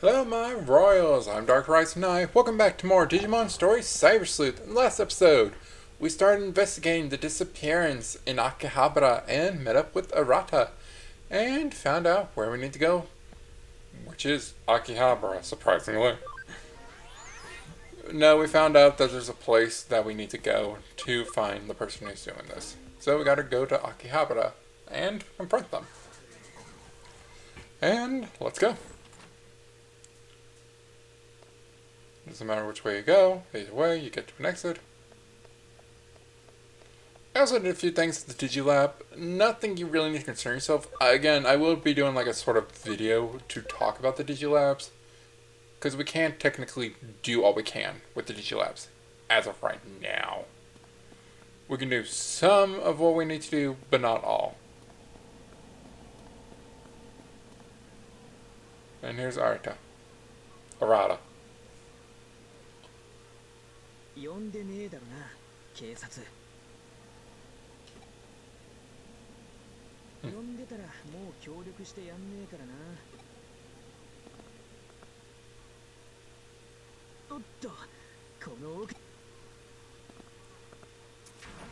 Hello my royals, I'm DarkriseKnight. Welcome back to more Digimon Story Cyber Sleuth. In the last episode, we started investigating the disappearance in Akihabara and met up with Arata and found out where we need to go, which is Akihabara, surprisingly. No, we found out that there's a place that we need to go to find the person who's doing this. So we gotta go to Akihabara and confront them. And let's go. Doesn't matter which way you go, either way you get to an exit. I also did a few things at the Digilab. Nothing you really need to concern yourself. Again, I will be doing like a sort of video to talk about the Digilabs, because we can't technically do all we can with the Digilabs as of right now. We can do some of what we need to do, but not all. And here's Arata. 呼んでねえだろな、警察。呼んでたらもう協力してやんねえからな。おっと、この奥。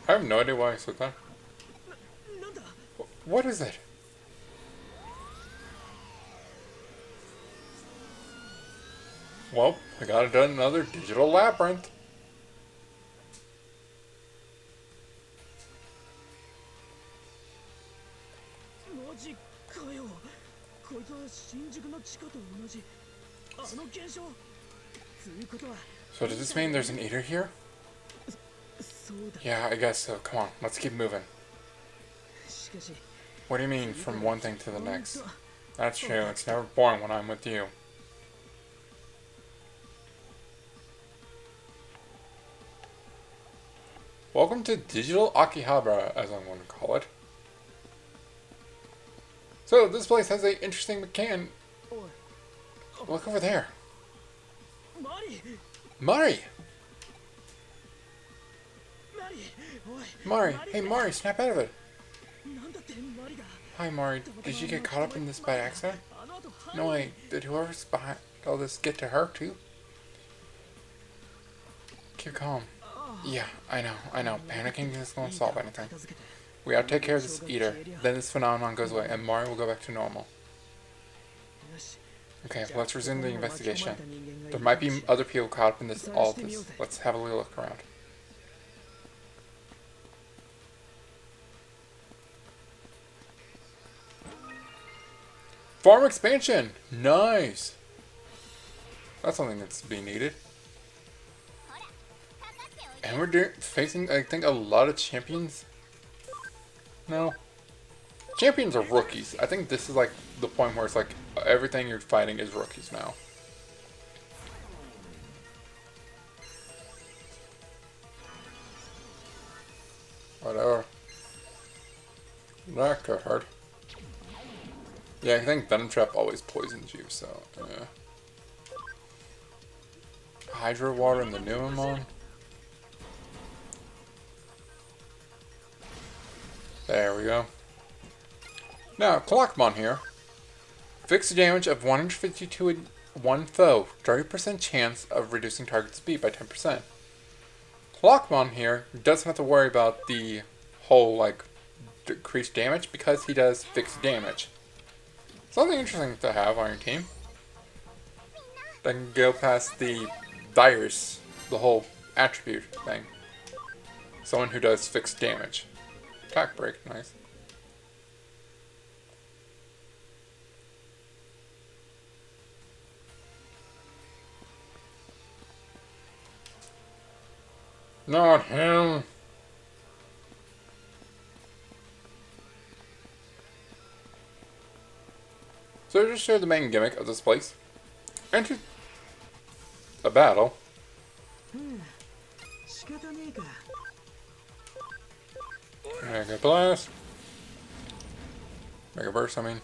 I have no idea why I said that. なんだ? What is it? Well, we gotta do another digital labyrinth. マジかよ。こいつは新宿の地下と同じ。あの現象。つうことは。So does this mean there's an eater here? そうだ。 Yeah, I guess so. Come on, let's keep moving. しかし。 What do you mean, from one thing to the next? That's true, it's never boring when I'm with you. Welcome to Digital Akihabara, as I'm going to call it. So, this place has an interesting mechanic. Look over there. Mari! Mari! Hey Mari, snap out of it! Hi Mari, did you get caught up in this by accident? No way, did whoever's behind all this get to her too? Keep calm. Yeah, I know. Panicking isn't going to solve anything. We gotta take care of this eater, then this phenomenon goes away, and Mari will go back to normal. Okay, let's resume the investigation. There might be other people caught up in all of this. Let's have a little look around. Farm expansion! Nice! That's something that's being needed. And we're facing, I think, a lot of champions. No. Champions are rookies. I think this is like the point where it's like everything you're fighting is rookies now. Whatever. That could hurt. Yeah, I think Venom Trap always poisons you, so yeah. Hydro Water and the Numemon. There we go. Now, Clockmon here. Fixed damage of 150 to one foe. 30% chance of reducing target speed by 10%. Clockmon here doesn't have to worry about the whole, like, decreased damage because he does fixed damage. Something interesting to have on your team. That can go past the virus, the whole attribute thing. Someone who does fixed damage. Attack break, nice. Not him. So just show the main gimmick of this place. Enter a battle. Mega Blast. Mega Burst, I mean.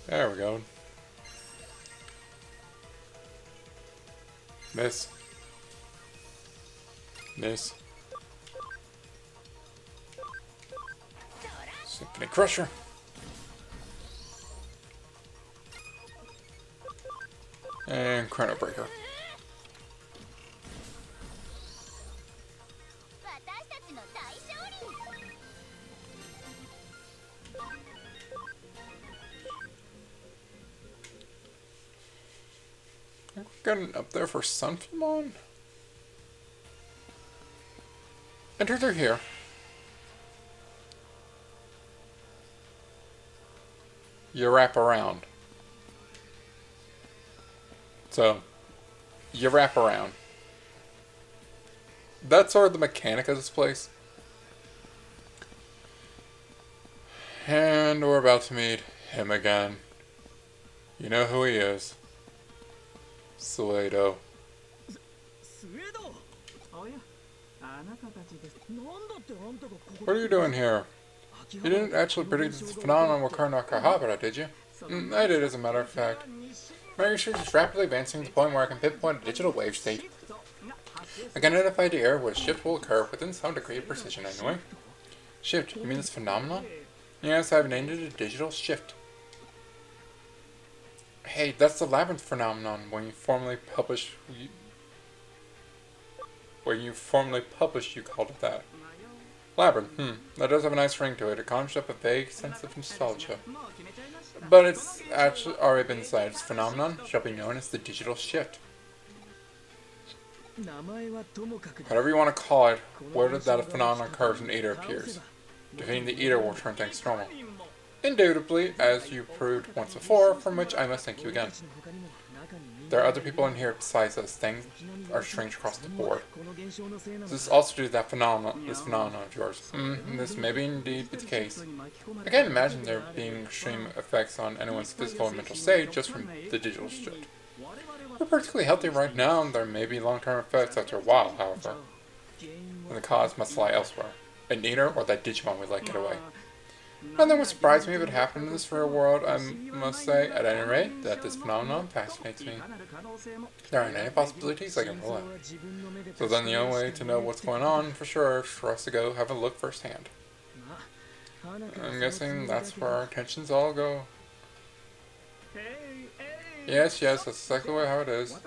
There we go. Miss. Miss. Symphony Crusher. And Chrono Breaker. We're getting up there for Sunflamon? Enter through here. You wrap around. So, you wrap around. That's sort of the mechanic of this place. And we're about to meet him again. You know who he is. Sleuth. What are you doing here? You didn't actually predict this phenomenon with Karnakahabara, did you? I did, as a matter of fact. My research is rapidly advancing to the point where I can pinpoint a digital wave state. I can identify the area where shift will occur within some degree of precision anyway. Shift? You mean this phenomenon? Yes, I've named it a digital shift. Hey, that's the labyrinth phenomenon when you formally published, you called it that. Labyrinth, that does have a nice ring to it. It conjures up a vague sense of nostalgia. But it's actually already been decided. This phenomenon shall be known as the digital shift. Whatever you want to call it, where did that phenomenon occurs when Eater appears? Defeating the Eater will turn things normal. Indubitably, as you proved once before, from which I must thank you again. There are other people in here besides us. Things are strange across the board. This is also due to that phenomenon of yours. This may be indeed be the case. I can't imagine there being extreme effects on anyone's physical and mental state just from the digital shift. We're perfectly healthy right now, and there may be long-term effects after a while, however. And the cause must lie elsewhere. A Eater or that Digimon would like it away. Nothing would surprise me if it happened in this real world, I must say, at any rate, that this phenomenon fascinates me. There aren't any possibilities I can rule out. So then the only way to know what's going on, for sure, is for us to go have a look firsthand. I'm guessing that's where our attentions all go. Yes, that's exactly how it is.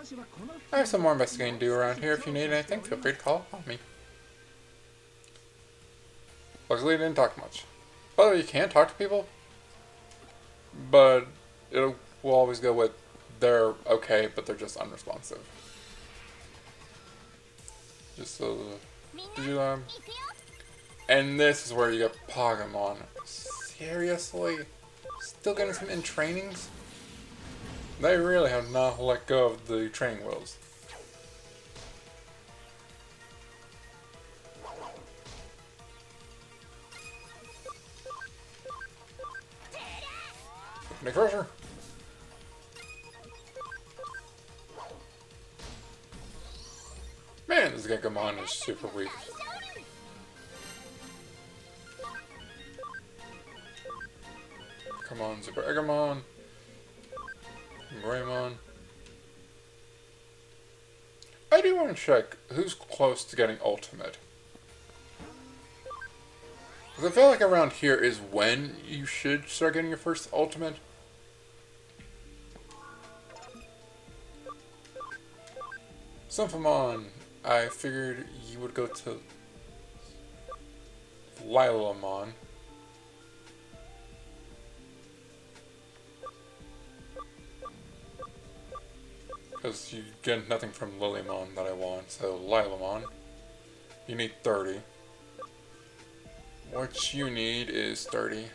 I have some more investigating to do around here. If you need anything, feel free to call upon me. Luckily, I didn't talk much. By the way, you can talk to people, but will always go with they're okay, but they're just unresponsive. Just so and this is where you get Pokemon. Seriously? Still getting some in trainings? They really have not let go of the training wheels. Nick Crusher. Man, this Gengamon is super weak. Come on, Super Egamon. Greymon. I do want to check who's close to getting Ultimate. Because I feel like around here is when you should start getting your first Ultimate. Sunflamon, I figured you would go to Lilamon. Because you get nothing from Lilymon that I want, so Lilamon. You need 30. What you need is 30.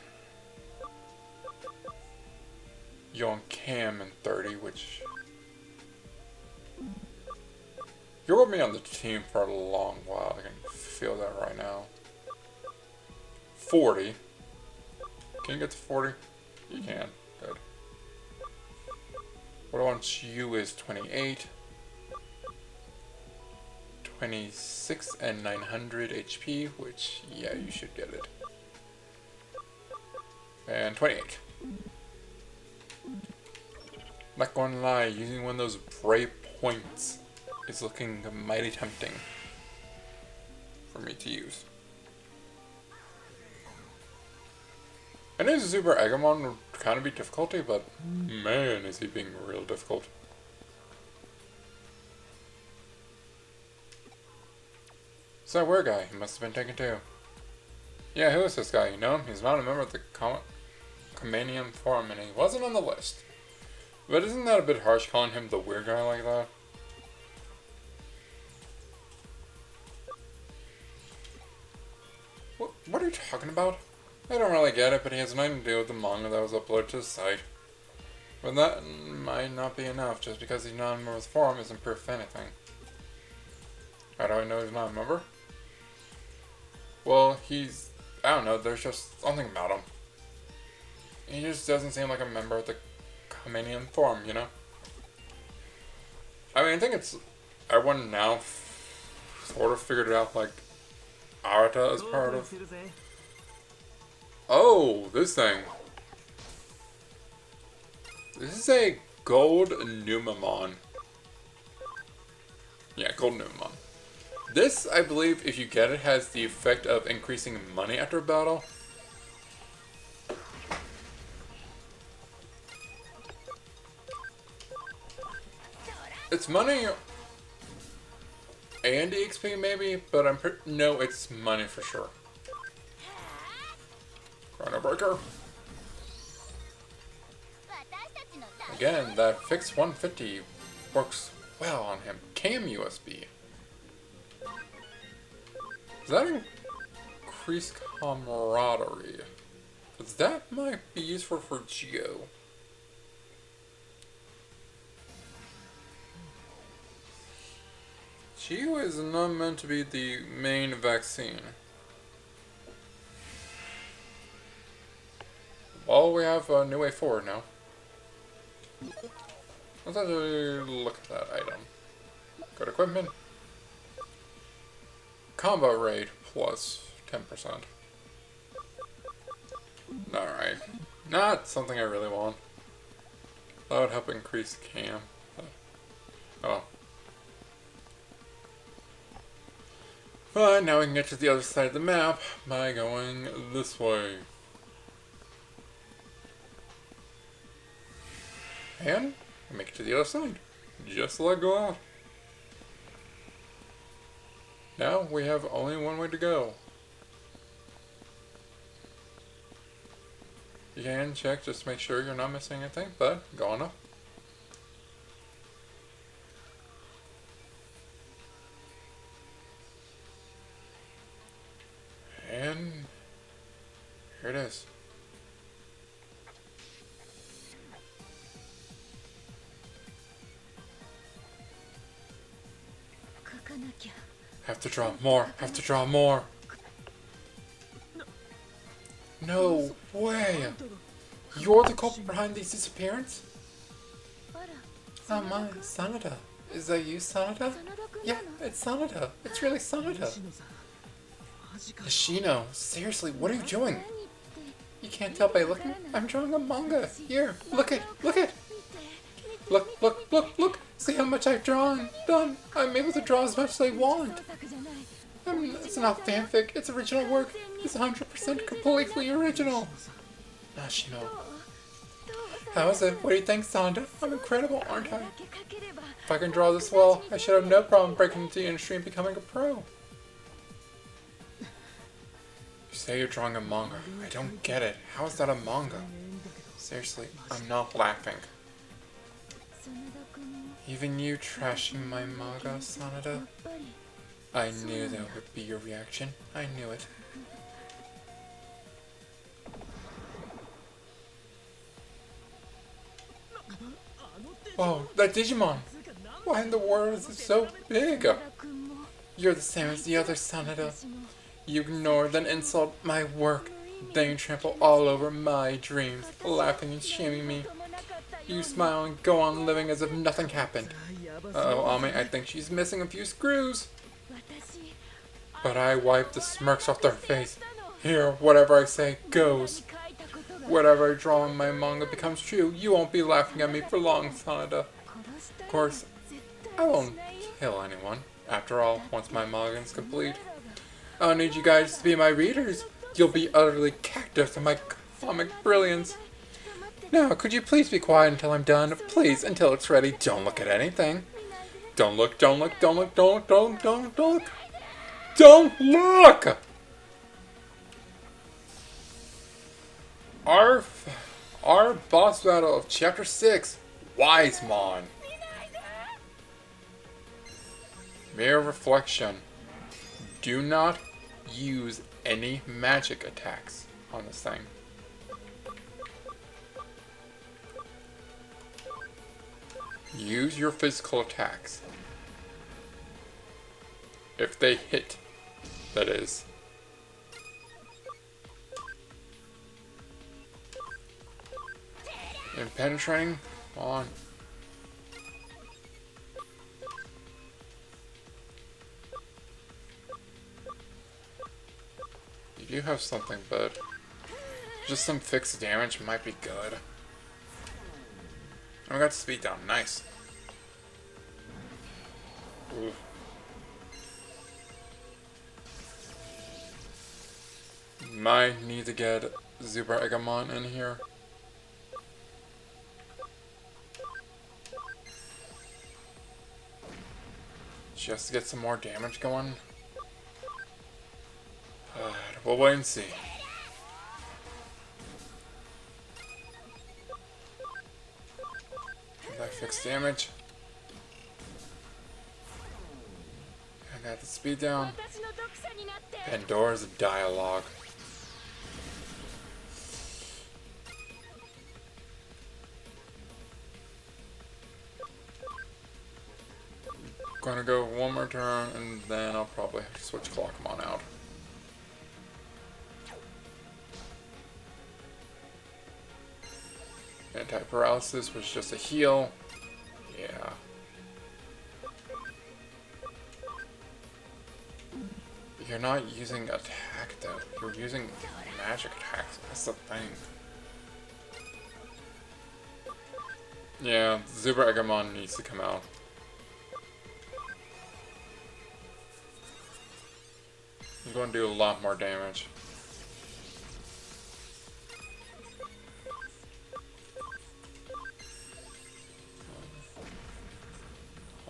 You want Cam and 30, which... You're with me on the team for a long while, I can feel that right now. 40. Can you get to 40? You can. Good. What I want you is 28. 26 and 900 HP, which, yeah, you should get it. And 28. Not gonna lie, using one of those brave points is looking mighty tempting for me to use. I knew Super Egamon would kind of be difficulty, but man, is he being real difficult. It's that weird guy. He must have been taken too. Yeah, who is this guy? You know him? He's not a member of the Comanium Forum, and he wasn't on the list. But isn't that a bit harsh calling him the weird guy like that? What are you talking about? I don't really get it, but he has nothing to do with the manga that was uploaded to the site. But that might not be enough. Just because he's not a member of the forum isn't proof of anything. How do I know he's not a member? Well, I don't know, there's just something about him. He just doesn't seem like a member of the Comanium Forum, you know? I mean, I think it's... everyone now sort of figured it out, like, Arata is part of... Oh, this thing. This is a gold Numamon. Yeah, gold Numamon. This, I believe, if you get it, has the effect of increasing money after a battle. It's money and EXP maybe, but no, it's money for sure. Chrono Breaker. Again, that fixed 150 works well on him. Cam USB. Does that increase camaraderie? Because that might be useful for Geo. Geo is not meant to be the main vaccine. Well, we have a new way forward now. Let's actually look at that item. Go to equipment. Combo rate plus 10%. Alright. Not something I really want. That would help increase cam. Oh. But now we can get to the other side of the map by going this way. And make it to the other side. Just let go out. Now we have only one way to go. You can check just to make sure you're not missing anything, but go on up. And here it is. Have to draw more. Have to draw more. No way. You're the culprit behind these disappearances? Oh my, Sanada. Is that you, Sanada? Yeah, it's Sanada. It's really Sanada. Nishino, seriously, what are you doing? You can't tell by looking? I'm drawing a manga. Here, look it, look it. Look, look, look, look. See how much I've done. I'm able to draw as much as I want. It's not fanfic. It's original work. It's 100% completely original. Nashino. How is it? What do you think, Sanda? I'm incredible, aren't I? If I can draw this well, I should have no problem breaking into the industry and becoming a pro. You say you're drawing a manga. I don't get it. How is that a manga? Seriously, I'm not laughing. Even you trashing my manga, Sanada? I knew that would be your reaction. I knew it. Whoa, that Digimon! Why in the world is it so big? You're the same as the other, Sanada. You ignore, then insult my work. Then you trample all over my dreams, laughing and shaming me. You smile and go on living as if nothing happened. Uh-oh, Ami, I think she's missing a few screws. But I wipe the smirks off their face. Here, whatever I say goes. Whatever I draw in my manga becomes true. You won't be laughing at me for long, Sanada. Of course, I won't kill anyone. After all, once my manga is complete. I need you guys to be my readers. You'll be utterly cactus in my comic brilliance. Now, could you please be quiet until I'm done? Please, until it's ready. Don't look at anything. Don't look, don't look, don't look, don't look, don't look, don't look, don't look. Don't look! Our boss battle of Chapter 6, Wisemon. Mirror reflection. Do not use any magic attacks on this thing. Use your physical attacks. If they hit, that is. And penetrating? Come on. You do have something, but just some fixed damage might be good. And we got speed down. Nice. Ooh. Might need to get Super Egamon in here. Just to get some more damage going. We'll wait and see. Can I fix damage? I got the speed down. Pandora's dialogue. Gonna go one more turn, and then I'll probably have to switch Clockmon out. Anti-paralysis was just a heal. Yeah. You're not using attack though. You're using magic attacks. That's the thing. Yeah, Super Egamon needs to come out. He's going to do a lot more damage.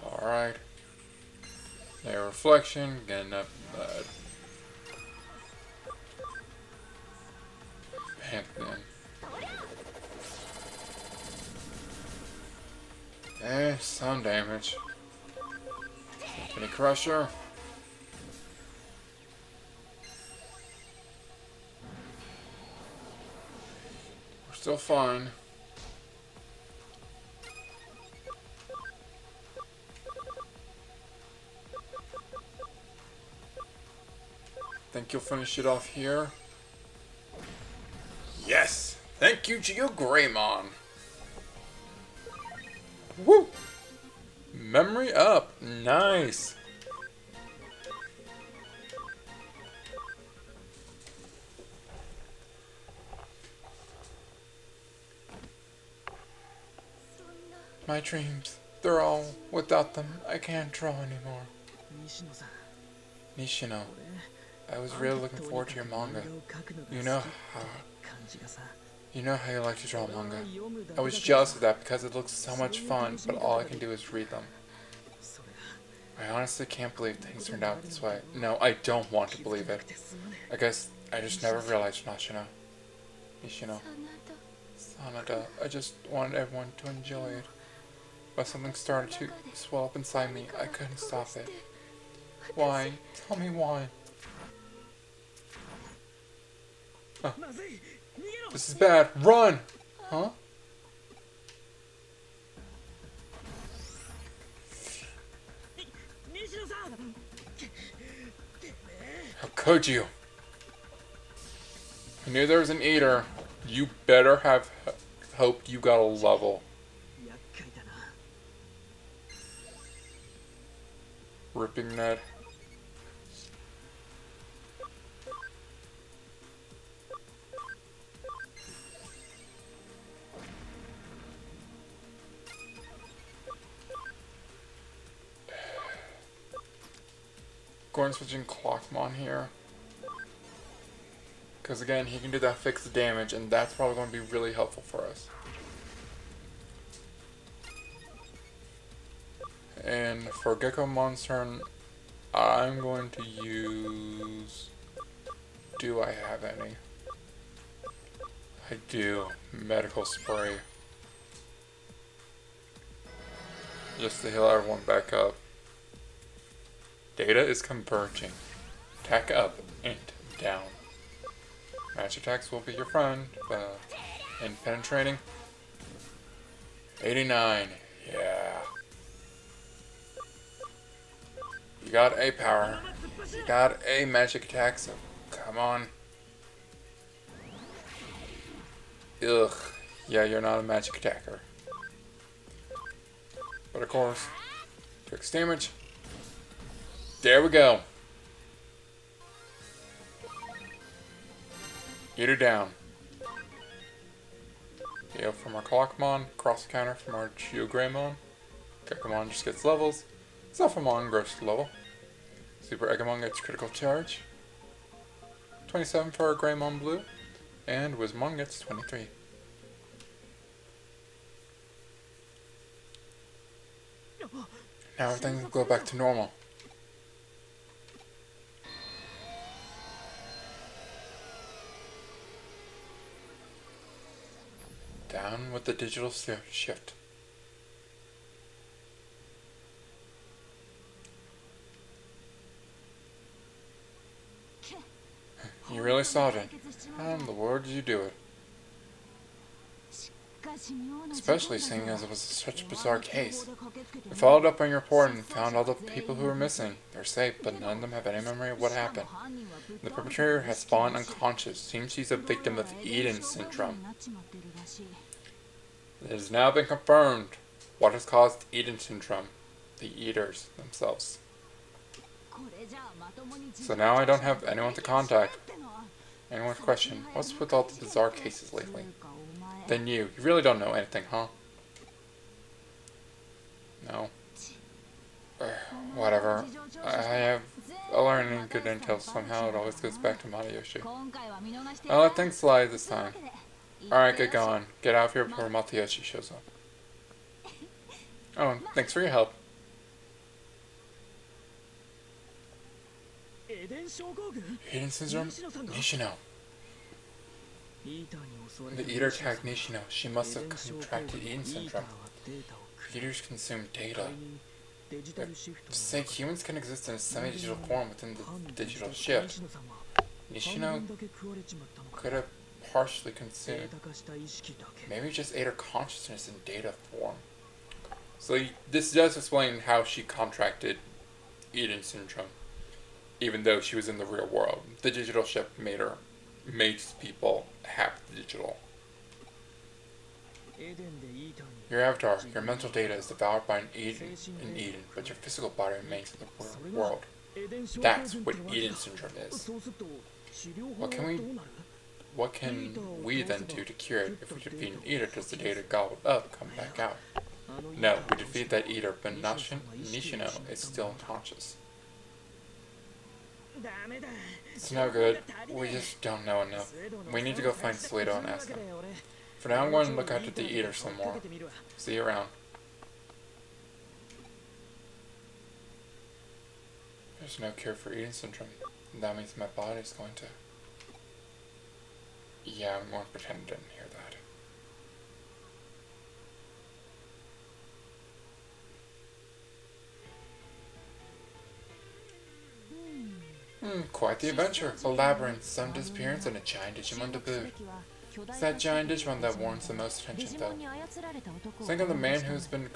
Alright. Their reflection, getting up Pantheon. Eh, some damage. Symphony Crusher. We're still fine. Think you'll finish it off here? Yes! Thank you, Greymon! Woo! Memory up! Nice! So My dreams, they're all, without them, I can't draw anymore. 西野さん Nishino, I was really looking forward to your manga. You know how you like to draw manga. I was jealous of that because it looks so much fun, but all I can do is read them. I honestly can't believe things turned out this way. No, I don't want to believe it. I guess I just never realized Nishino. Sanada, I just wanted everyone to enjoy it. But something started to swell up inside me. I couldn't stop it. Why? Tell me why. Huh. This is bad. Run! Huh? How could you? I knew there was an eater. You better have hoped you got a level. Ripping net. Going switching Clockmon here. Because again, he can do that fixed damage, and that's probably going to be really helpful for us. And for Geckomon's turn, I'm going to use... Do I have any? I do. Medical spray. Just to heal everyone back up. Data is converging. Attack up and down. Match attacks will be your friend. And penetrating. 89. Yeah. You got a power. You got a magic attack, so come on. Ugh. Yeah, you're not a magic attacker. But of course, fix damage. There we go. Get her down. Heal from our Clockmon, cross counter from our Geogreymon. Gekomon just gets levels. Zelfamon grows to level. Super Eggmon gets critical charge. 27 for our Greymon Blue. And Wizmon gets 23. Now everything will go back to normal. Down with the digital shift. You really solved it. How in the world did you do it? Especially seeing as it was such a bizarre case. We followed up on your report and found all the people who were missing. They're safe, but none of them have any memory of what happened. The perpetrator has fallen unconscious. Seems she's a victim of Eden syndrome. It has now been confirmed what has caused Eden syndrome. The Eaters themselves. So now I don't have anyone to contact. Anyone to question, what's with all the bizarre cases lately? Then you really don't know anything, huh? No. Whatever. I learned any good intel somehow. It always goes back to Matayoshi. I'll let things slide this time. Alright, get going. Get out of here before Matayoshi shows up. Oh, thanks for your help. Eden syndrome? Nishino. The Eater attacked Nishino. She must have contracted Eden syndrome. Eaters consume data. Say humans can exist in a semi-digital form within the digital shift. Nishino could have partially consumed. Maybe just ate her consciousness in data form. So this does explain how she contracted Eden syndrome. Even though she was in the real world, the digital shift made people half digital. Your avatar, your mental data is devoured by an Eden in Eden, but your physical body remains in the real world. That's what Eden syndrome is. What can we then do to cure it? If we defeat an Eater, does the data gobbled up come back out? No, we defeat that Eater, but Nishino is still unconscious. It's no good. We just don't know enough. We need to go find Sleuth and ask him. For now, I'm going to look after the Eater some more. See you around. There's no cure for Eden syndrome. That means my body's going to... Yeah, I'm going to pretend I didn't hear that. Quite the adventure. A labyrinth, some disappearance, and a giant Digimon to boot. It's that giant Digimon that warrants the most attention, though. Think of the man who's been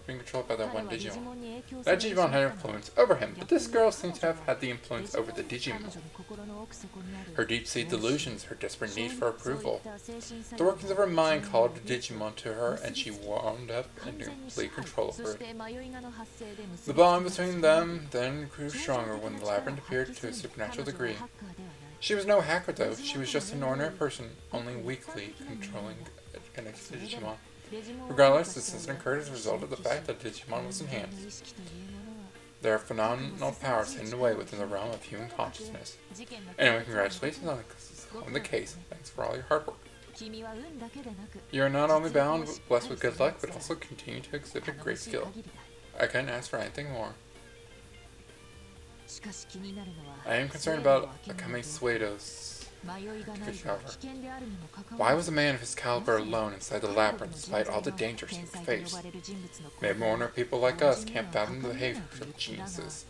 being controlled by that one Digimon. That Digimon had influence over him, but this girl seems to have had the influence over the Digimon. Her deep-seated delusions, her desperate need for approval. The workings of her mind called the Digimon to her, and she wound up in complete control over it. The bond between them then grew stronger when the labyrinth appeared to a supernatural degree. She was no hacker, though. She was just an ordinary person, only weakly controlling a connected to Digimon. Regardless, this incident occurred as a result of the fact that Digimon was enhanced. There are phenomenal powers hidden away within the realm of human consciousness. Anyway, congratulations on the case. Thanks for all your hard work. You are not only blessed with good luck, but also continue to exhibit great skill. I couldn't ask for anything more. I am concerned about a coming Suedos. Why was a man of his caliber alone inside the labyrinth despite all the dangers he faced? Maybe more ordinary people like us can't fathom the behavior of geniuses.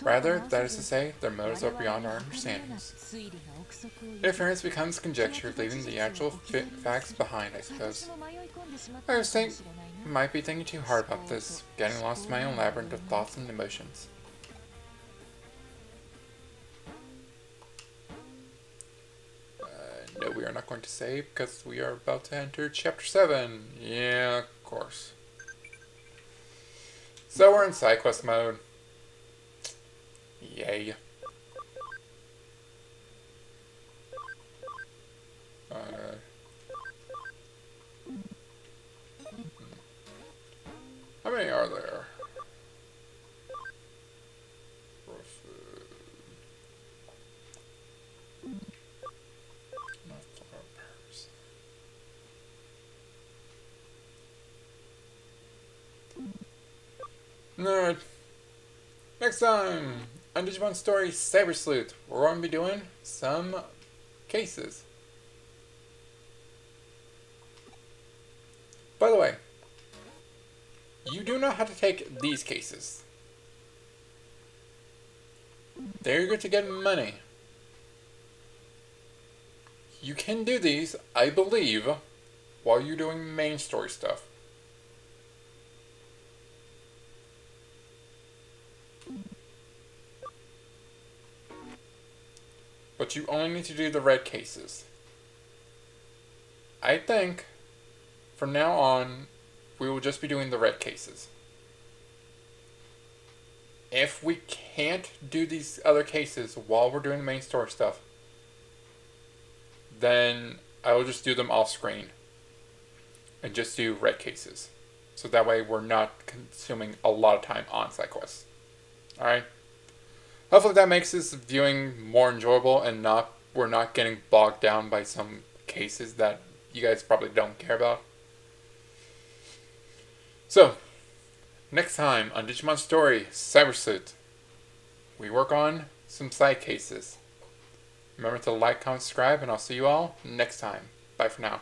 Rather, that is to say, their motives are beyond our understandings. Interference becomes conjecture, leaving the actual facts behind, I suppose. I was might be thinking too hard about this, getting lost in my own labyrinth of thoughts and emotions. No, we are not going to save because we are about to enter Chapter 7. Yeah, of course. So we're in side quest mode. Yay. How many are there? Nerd. Next time on Digimon Story Cyber Sleuth, we're going to be doing some cases. By the way, you do know how to take these cases. They're going to get money. You can do these, I believe, while you're doing main story stuff. But you only need to do the red cases. I think, from now on, we will just be doing the red cases. If we can't do these other cases while we're doing the main story stuff, then I will just do them off screen. And just do red cases. So that way we're not consuming a lot of time on side quests. Alright? Hopefully that makes this viewing more enjoyable and we're not getting bogged down by some cases that you guys probably don't care about. So, next time on Digimon Story Cyber Sleuth, we work on some side cases. Remember to like, comment, subscribe, and I'll see you all next time. Bye for now.